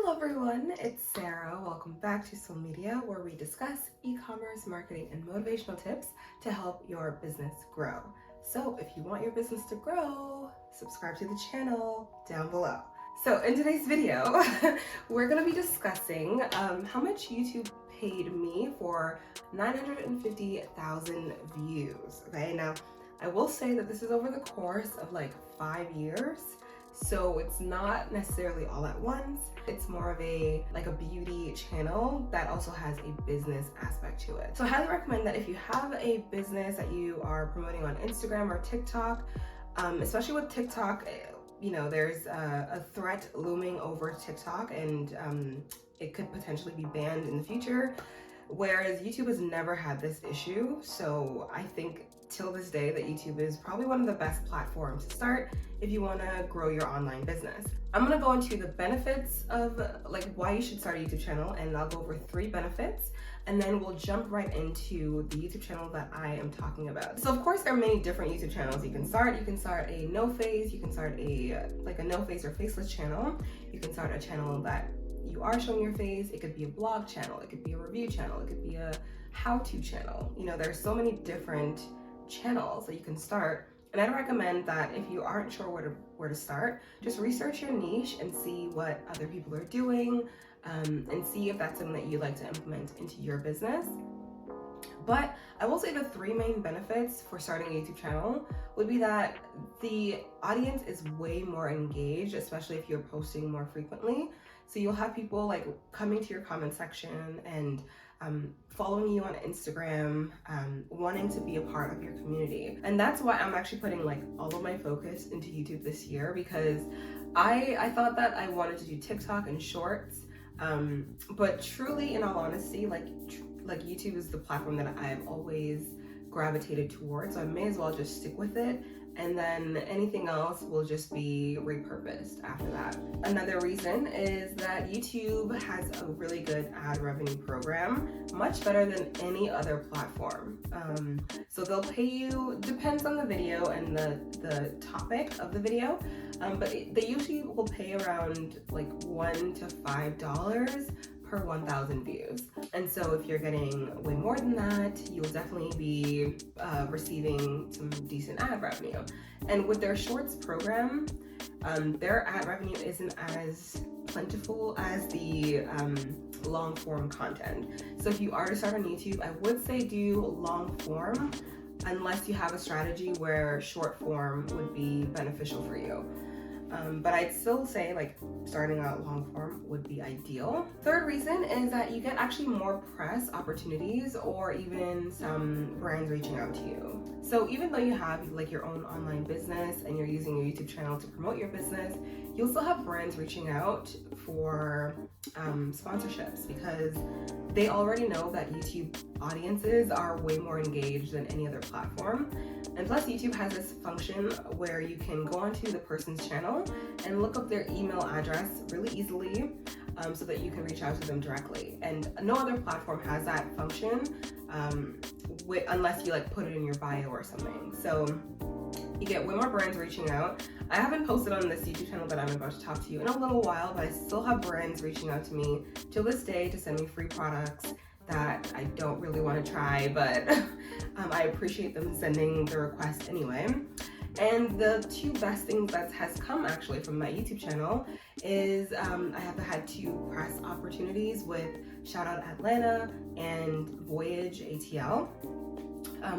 Hello everyone, it's Sarah. Welcome back to Soul Media, where we discuss e-commerce marketing and motivational tips to help your business grow. So if you want your business to grow, subscribe to the channel down below. So in today's video, we're going to be discussing how much YouTube paid me for 950,000 views. Okay, now I will say that this is over the course of like 5 years. So it's not necessarily all at once. It's more of a beauty channel that also has a business aspect to it. So I highly recommend that if you have a business that you are promoting on Instagram or TikTok, especially with TikTok, you know, there's a threat looming over TikTok, and it could potentially be banned in the future. Whereas YouTube has never had this issue. So I think till this day that YouTube is probably one of the best platforms to start if you want to grow your online business. I'm going to go into the benefits of why you should start a YouTube channel, and I'll go over 3 benefits, and then we'll jump right into the YouTube channel that I am talking about. So of course there are many different YouTube channels you can start. You can start a no face, you can start a no face or faceless channel. You can start a channel that you are showing your face. It could be a blog channel, it could be a review channel, it could be a how-to channel. You know, there's so many different channels that you can start. And I'd recommend that if you aren't sure where to start, just research your niche and see what other people are doing, and see if that's something that you'd like to implement into your business. But I will say the 3 main benefits for starting a YouTube channel would be that the audience is way more engaged, especially if you're posting more frequently. So you'll have people coming to your comment section and following you on Instagram, wanting to be a part of your community. And that's why I'm actually putting all of my focus into YouTube this year, because I thought that I wanted to do TikTok and shorts, but truly, in all honesty, YouTube is the platform that I've always gravitated towards, so I may as well just stick with it, and then anything else will just be repurposed after that. Another reason is that YouTube has a really good ad revenue program, much better than any other platform. So they'll pay you, depends on the video and the topic of the video, but they usually will pay around $1 to $5 per 1,000 views. And so if you're getting way more than that, you'll definitely be receiving some decent ad revenue. And with their shorts program, their ad revenue isn't as plentiful as the long form content. So if you are to start on YouTube, I would say do long form, unless you have a strategy where short form would be beneficial for you. But I'd still say starting out long form would be ideal. Third reason is that you get actually more press opportunities, or even some brands reaching out to you. So even though you have your own online business and you're using your YouTube channel to promote your business, you'll still have brands reaching out for sponsorships, because they already know that YouTube audiences are way more engaged than any other platform. And plus, YouTube has this function where you can go onto the person's channel and look up their email address really easily, so that you can reach out to them directly. And no other platform has that function, unless you put it in your bio or something. So you get way more brands reaching out. I haven't posted on this YouTube channel that I'm about to talk to you in a little while, but I still have brands reaching out to me till this day to send me free products that I don't really want to try, but I appreciate them sending the request anyway. And the 2 best things that has come actually from my YouTube channel is I have had 2 press opportunities with Shoutout Atlanta and Voyage ATL.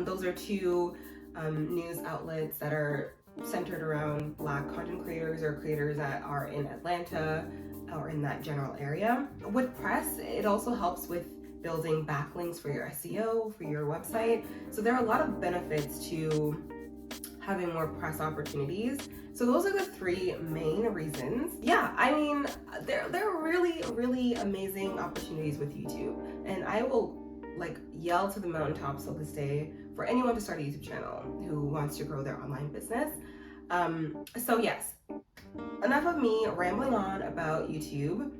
Those are 2 news outlets that are centered around Black content creators, or creators that are in Atlanta or in that general area. With press, it also helps with building backlinks for your SEO, for your website. So there are a lot of benefits to having more press opportunities. So those are the 3 main reasons. Yeah, I mean, there are really, really amazing opportunities with YouTube. And I will yell to the mountaintops of this day for anyone to start a YouTube channel who wants to grow their online business. So yes, enough of me rambling on about YouTube.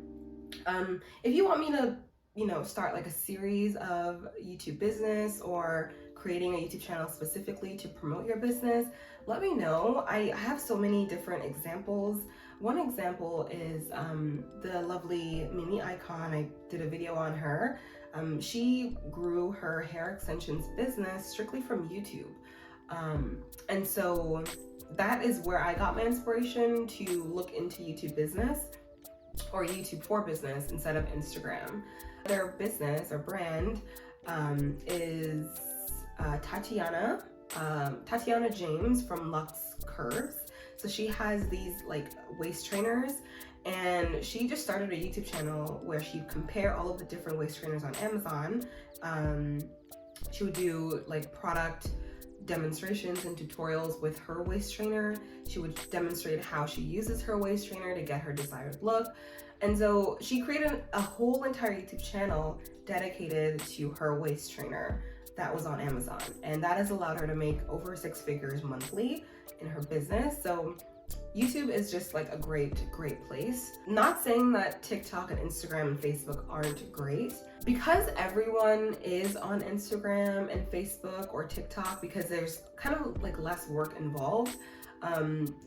If you want me to start a series of YouTube business, or creating a YouTube channel specifically to promote your business, let me know. I have so many different examples One example is the lovely Mimi Icon. I did a video on her. She grew her hair extensions business strictly from YouTube. And so that is where I got my inspiration to look into YouTube business, or YouTube for business instead of Instagram. Their business or brand is Tatiana James from Lux Curves. So she has these like waist trainers, and she just started a YouTube channel where she'd compare all of the different waist trainers on Amazon. She would do like product demonstrations and tutorials with her waist trainer. She would demonstrate how she uses her waist trainer to get her desired look. And so she created a whole entire YouTube channel dedicated to her waist trainer that was on Amazon. And that has allowed her to make over 6 figures monthly in her business. So YouTube is just like a great place. Not saying that TikTok and Instagram and Facebook aren't great. Because everyone is on Instagram and Facebook or TikTok, because there's kind of like less work involved,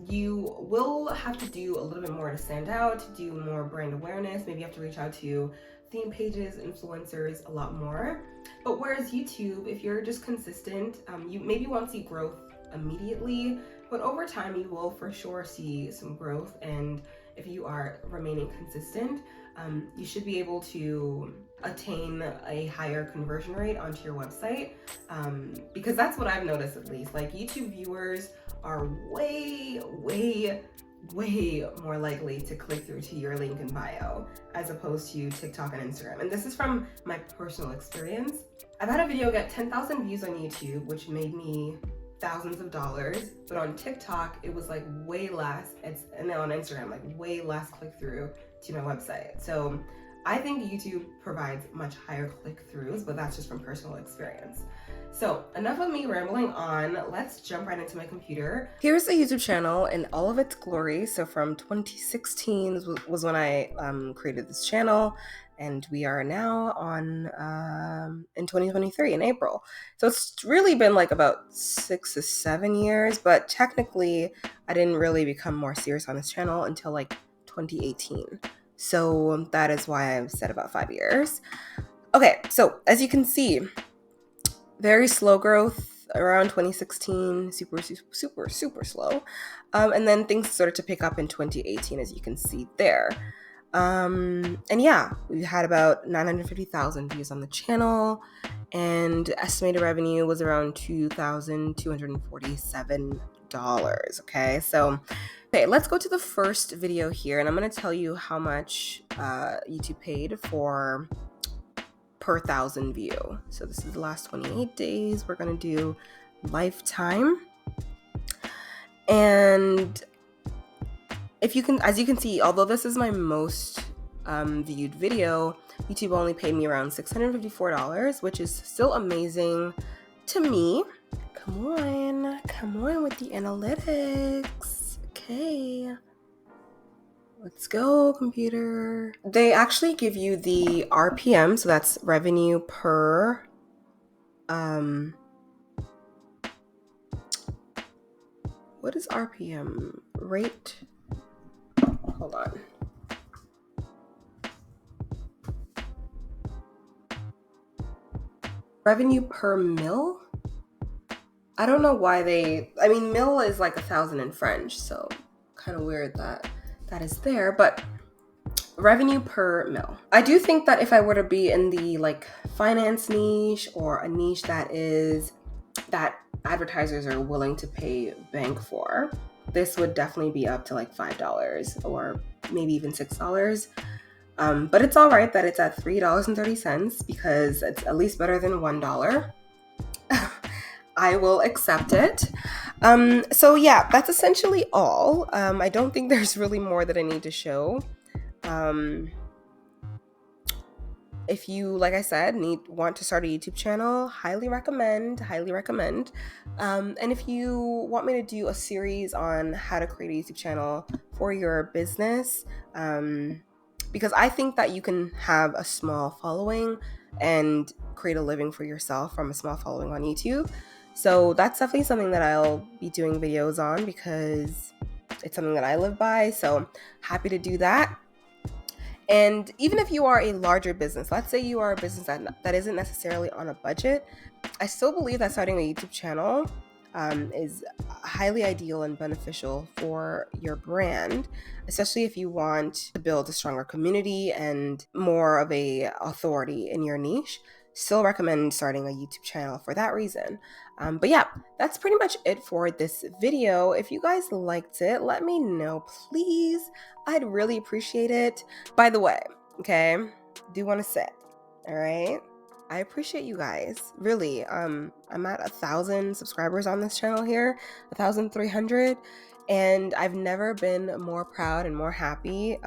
you will have to do a little bit more to stand out, to do more brand awareness. Maybe you have to reach out to theme pages, influencers a lot more. But whereas YouTube, if you're just consistent, you maybe won't see growth immediately, but over time you will for sure see some growth. And if you are remaining consistent, you should be able to attain a higher conversion rate onto your website, because that's what I've noticed. At least like YouTube viewers are way more likely to click through to your link in bio as opposed to TikTok and Instagram. And this is from my personal experience. I've had a video get 10,000 views on YouTube, which made me thousands of dollars, but on TikTok it was like way less. And then on Instagram, like way less click through to my website. So I think YouTube provides much higher click-throughs, but that's just from personal experience. So enough of me rambling on, let's jump right into my computer. Here's the YouTube channel in all of its glory. So from 2016 was when I created this channel, and we are now on in 2023 in April. So it's really been like about 6 to 7 years, but technically I didn't really become more serious on this channel until like 2018. So that is why I've said about 5 years. Okay, so as you can see, very slow growth around 2016, super slow. And then things started to pick up in 2018, as you can see there. And yeah, we had about 950,000 views on the channel, and estimated revenue was around $2,247. Okay, so let's go to the first video here, and I'm going to tell you how much YouTube paid for per 1,000 view. So this is the last 28 days. We're going to do lifetime. And if you can, as you can see, although this is my most viewed video, YouTube only paid me around $654, which is still amazing to me. Come on with the analytics. Okay. Let's go, computer. They actually give you the RPM, so that's revenue per what is RPM? Rate? Hold on. Revenue per mil? I don't know why mil is like 1,000 in French, so kind of weird that is there, but revenue per mil. I do think that if I were to be in the like finance niche, or a niche that advertisers are willing to pay bank for, this would definitely be up to like $5 or maybe even $6. But it's all right that it's at $3.30 because it's at least better than $1. I will accept it. So yeah, that's essentially all. I don't think there's really more that I need to show. If you, like I said, want to start a YouTube channel, highly recommend. And if you want me to do a series on how to create a YouTube channel for your business, because I think that you can have a small following and create a living for yourself from a small following on YouTube. So that's definitely something that I'll be doing videos on, because It's something that I live by, so happy to do that. And even if you are a larger business, let's say you are a business that isn't necessarily on a budget, I still believe that starting a YouTube channel is highly ideal and beneficial for your brand, especially if you want to build a stronger community and more of a authority in your niche. Still recommend starting a YouTube channel for that reason. But yeah, that's pretty much it for this video. If you guys liked it, let me know, please. I'd really appreciate it. By the way, okay, do want to say, all right, I appreciate you guys, really. I'm at 1,000 subscribers on this channel here, 1,300, and I've never been more proud and more happy.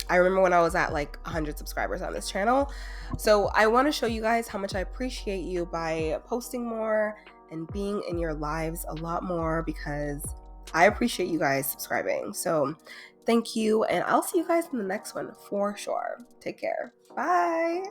I remember when I was at like 100 subscribers on this channel. So I want to show you guys how much I appreciate you by posting more and being in your lives a lot more, because I appreciate you guys subscribing. So thank you, and I'll see you guys in the next one for sure. Take care. Bye.